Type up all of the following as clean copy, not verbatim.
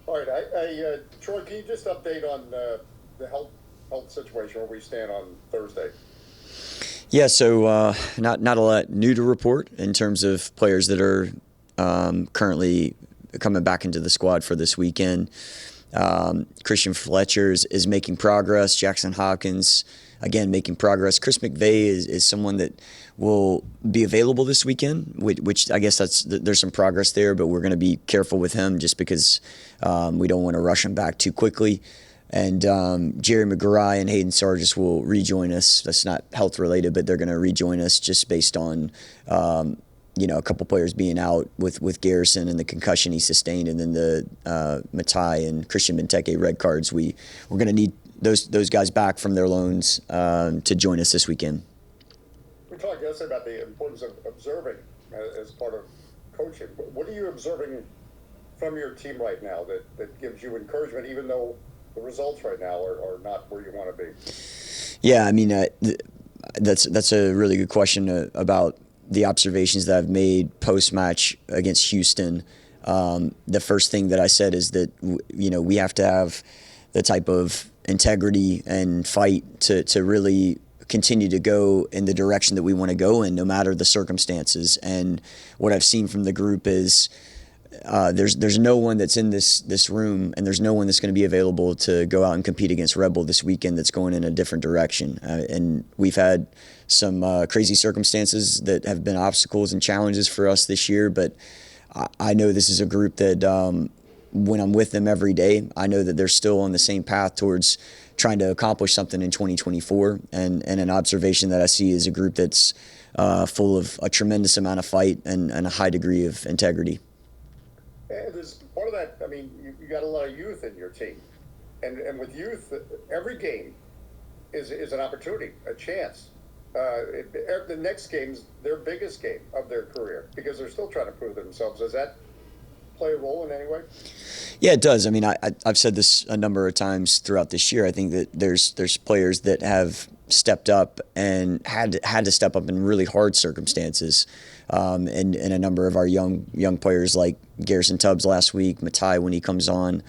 All right, Troy, can you just update on the health situation where we stand on Thursday? Yeah, so not a lot new to report in terms of players that are currently coming back into the squad for this weekend. Christian Fletcher is making progress. Jackson Hopkins, again, making progress. Chris McVeigh is someone that will be available this weekend, which I guess there's some progress there, but we're going to be careful with him just because we don't want to rush him back too quickly. And Jerry McGuire and Hayden Sargis will rejoin us. That's not health related, but they're going to rejoin us just based on a couple players being out with Garrison and the concussion he sustained, and then the Matai and Christian Benteke red cards. We're going to need those guys back from their loans to join us this weekend. We talked yesterday about the importance of observing as part of coaching. What are you observing from your team right now that gives you encouragement, even though the results right now are not where you want to be? Yeah, I mean, that's a really good question about the observations that I've made post-match against Houston. The first thing that I said is that we have to have the type of integrity and fight to really continue to go in the direction that we want to go in, no matter the circumstances. And what I've seen from the group is there's no one that's in this room, and there's no one that's going to be available to go out and compete against Red Bull this weekend that's going in a different direction. And we've had some crazy circumstances that have been obstacles and challenges for us this year, but I know this is a group that when I'm with them every day, I know that they're still on the same path towards trying to accomplish something in 2024. And an observation that I see is a group that's full of a tremendous amount of fight and a high degree of integrity. And there's part of that. I mean, you got a lot of youth in your team, and with youth, every game is an opportunity, a chance. The next game's their biggest game of their career because they're still trying to prove themselves. Does that play a role in any way? Yeah, it does. I mean, I've said this a number of times throughout this year. I think that there's players that have stepped up and had to step up in really hard circumstances. And a number of our young players like Garrison Tubbs last week, Matai when he comes on.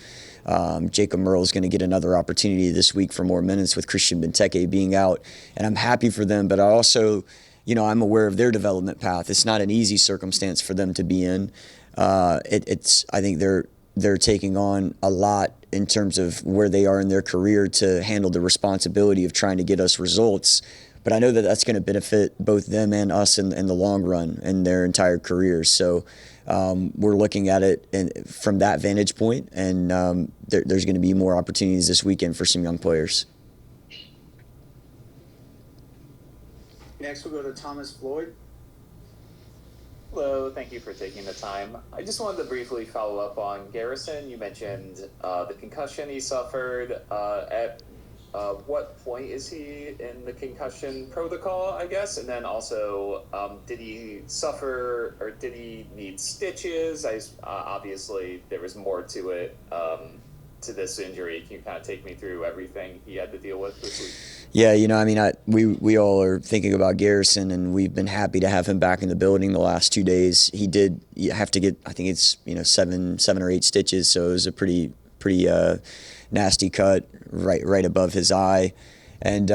Jacob Merle is going to get another opportunity this week for more minutes with Christian Benteke being out. And I'm happy for them, but I also, I'm aware of their development path. It's not an easy circumstance for them to be in. I think they're taking on a lot in terms of where they are in their career to handle the responsibility of trying to get us results. But I know that that's going to benefit both them and us in the long run in their entire careers. So we're looking at it from that vantage point, and there's going to be more opportunities this weekend for some young players. Next, we'll go to Thomas Floyd. Hello, thank you for taking the time. I just wanted to briefly follow up on Garrison. You mentioned the concussion he suffered. At what point is he in the concussion protocol, I guess? And then also, did he suffer or did he need stitches? Obviously, there was more to it, to this injury. Can you kind of take me through everything he had to deal with this week? Yeah, we all are thinking about Garrison, and we've been happy to have him back in the building the last 2 days. He did have to get, I think it's 7 or 8 stitches, so it was a pretty nasty cut right above his eye. And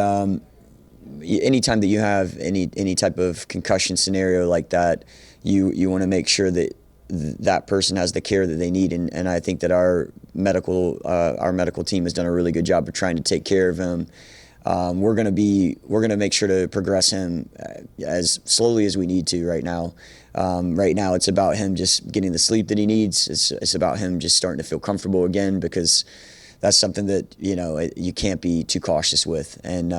anytime that you have any type of concussion scenario like that, you want to make sure that that person has the care that they need, and I think that our medical team has done a really good job of trying to take care of him. We're gonna make sure to progress him as slowly as we need to right now. Right now, it's about him just getting the sleep that he needs. It's about him just starting to feel comfortable again, because that's something that you can't be too cautious with. And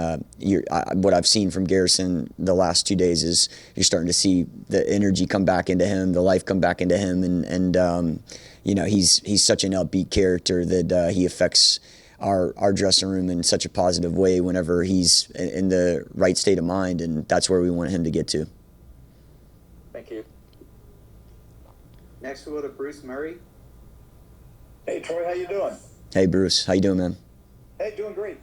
what I've seen from Garrison the last 2 days is you're starting to see the energy come back into him, the life come back into him, and he's such an upbeat character that he affects our dressing room in such a positive way whenever he's in the right state of mind, and that's where we want him to get to. Thank you. Next, we'll go to Bruce Murray. Hey, Troy, how you doing? Hey, Bruce. How you doing, man? Hey, doing great.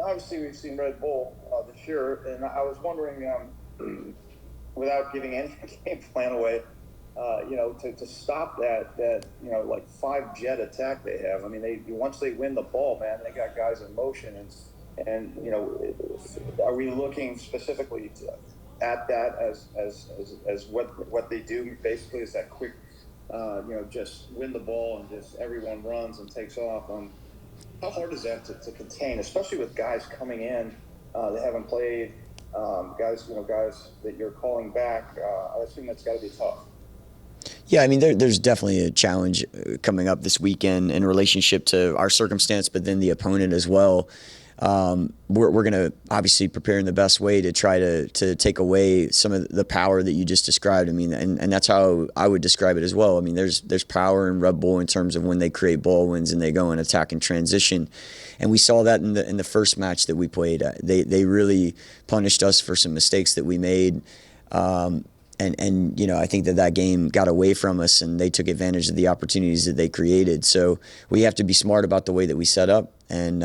Obviously, we've seen Red Bull this year, and I was wondering, without giving any game plan away, to stop that like 5-jet attack they have. I mean, once they win the ball, man, they got guys in motion, and are we looking specifically at that as what they do? Basically, is that quick, just win the ball and just everyone runs and takes off. How hard is that to contain, especially with guys coming in that haven't played, guys that you're calling back? I assume that's got to be tough. Yeah, I mean, there's definitely a challenge coming up this weekend in relationship to our circumstance, but then the opponent as well. We're going to obviously prepare in the best way to try to take away some of the power that you just described. I mean, and that's how I would describe it as well. I mean, there's power in Red Bull in terms of when they create ball wins and they go and attack and transition. And we saw that in the first match that we played. They really punished us for some mistakes that we made. And I think that game got away from us, and they took advantage of the opportunities that they created. So we have to be smart about the way that we set up, and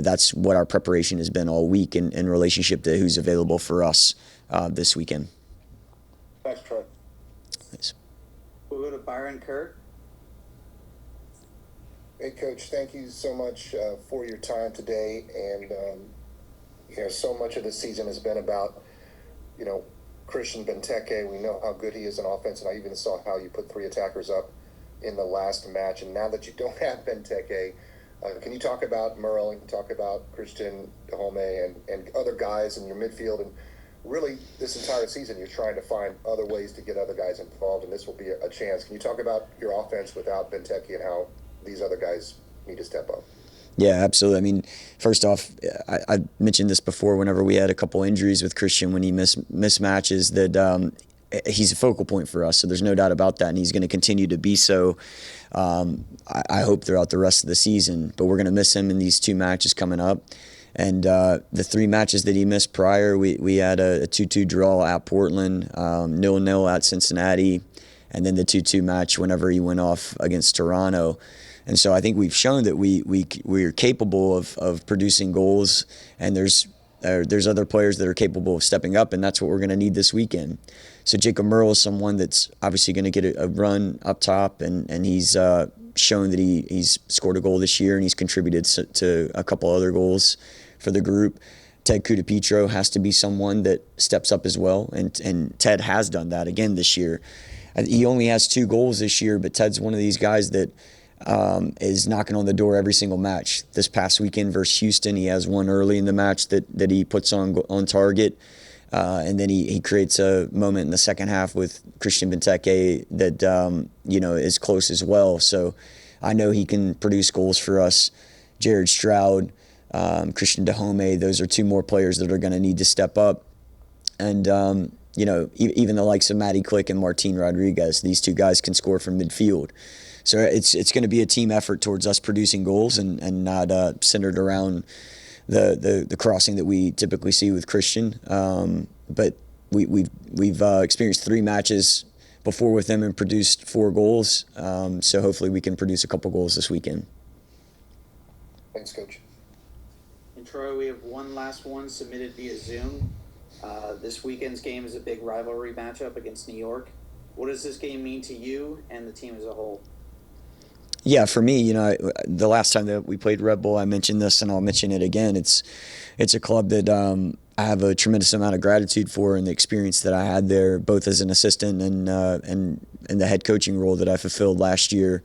that's what our preparation has been all week in relationship to who's available for us this weekend. Thanks, Troy. Thanks. We'll go to Byron Kerr. Hey, Coach, thank you so much for your time today. And, so much of the season has been about, Christian Benteke. We know how good he is in offense, and I even saw how you put 3 attackers up in the last match. And now that you don't have Benteke, can you talk about Merle and talk about Christian Dahome and other guys in your midfield? And really, this entire season, you're trying to find other ways to get other guys involved, and this will be a chance. Can you talk about your offense without Benteke and how these other guys need to step up? Yeah, absolutely. I mean, first off, I mentioned this before whenever we had a couple injuries with Christian when he missed matches, that he's a focal point for us. So there's no doubt about that, and he's going to continue to be so, I hope, throughout the rest of the season. But we're going to miss him in these 2 matches coming up. And the 3 matches that he missed prior, we had a 2-2 draw at Portland, 0-0 at Cincinnati, and then the 2-2 match whenever he went off against Toronto. And so I think we've shown that we're capable of producing goals, and there's other players that are capable of stepping up, and that's what we're going to need this weekend. So Jacob Merle is someone that's obviously going to get a run up top, and he's shown that he's scored a goal this year, and he's contributed to a couple other goals for the group. Ted Kudapetro has to be someone that steps up as well, and Ted has done that again this year. He only has 2 goals this year, but Ted's one of these guys that is knocking on the door every single match. This past weekend versus Houston, he has one early in the match that he puts on target, and then he creates a moment in the second half with Christian Benteke that is close as well. So I know he can produce goals for us. Jared Stroud, Christian Dahome, those are 2 more players that are going to need to step up. And even the likes of Matty Click and Martin Rodriguez, these 2 guys can score from midfield. So it's going to be a team effort towards us producing goals and not centered around the crossing that we typically see with Christian. But we've experienced 3 matches before with him and produced 4 goals. So hopefully we can produce a couple goals this weekend. Thanks, Coach. And Troy, we have one last one submitted via Zoom. This weekend's game is a big rivalry matchup against New York. What does this game mean to you and the team as a whole? Yeah, for me, the last time that we played Red Bull, I mentioned this, and I'll mention it again. It's a club that I have a tremendous amount of gratitude for, and the experience that I had there, both as an assistant and the head coaching role that I fulfilled last year.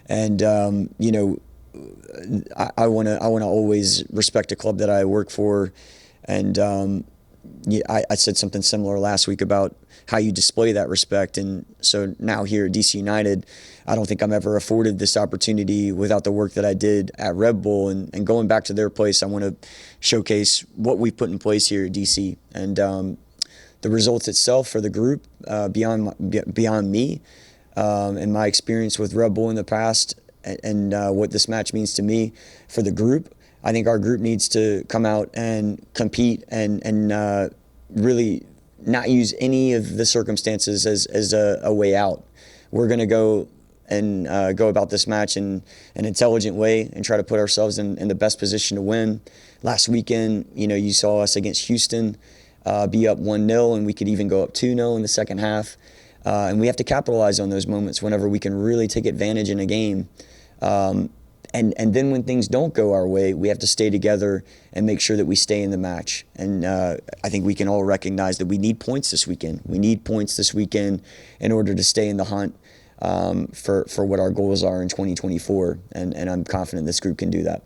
And I want to always respect a club that I work for. And I said something similar last week about how you display that respect. And so now here at DC United, I don't think I'm ever afforded this opportunity without the work that I did at Red Bull. And going back to their place, I want to showcase what we've put in place here at DC. And the results itself for the group, beyond me, and my experience with Red Bull in the past, and what this match means to me for the group. I think our group needs to come out and compete and really not use any of the circumstances as a way out. We're going to go and go about this match in an intelligent way and try to put ourselves in the best position to win. Last weekend, you saw us against Houston be up 1-0, and we could even go up 2-0 in the second half. And we have to capitalize on those moments whenever we can really take advantage in a game. And then when things don't go our way, we have to stay together and make sure that we stay in the match. And I think we can all recognize that we need points this weekend. We need points this weekend in order to stay in the hunt for what our goals are in 2024. And I'm confident this group can do that.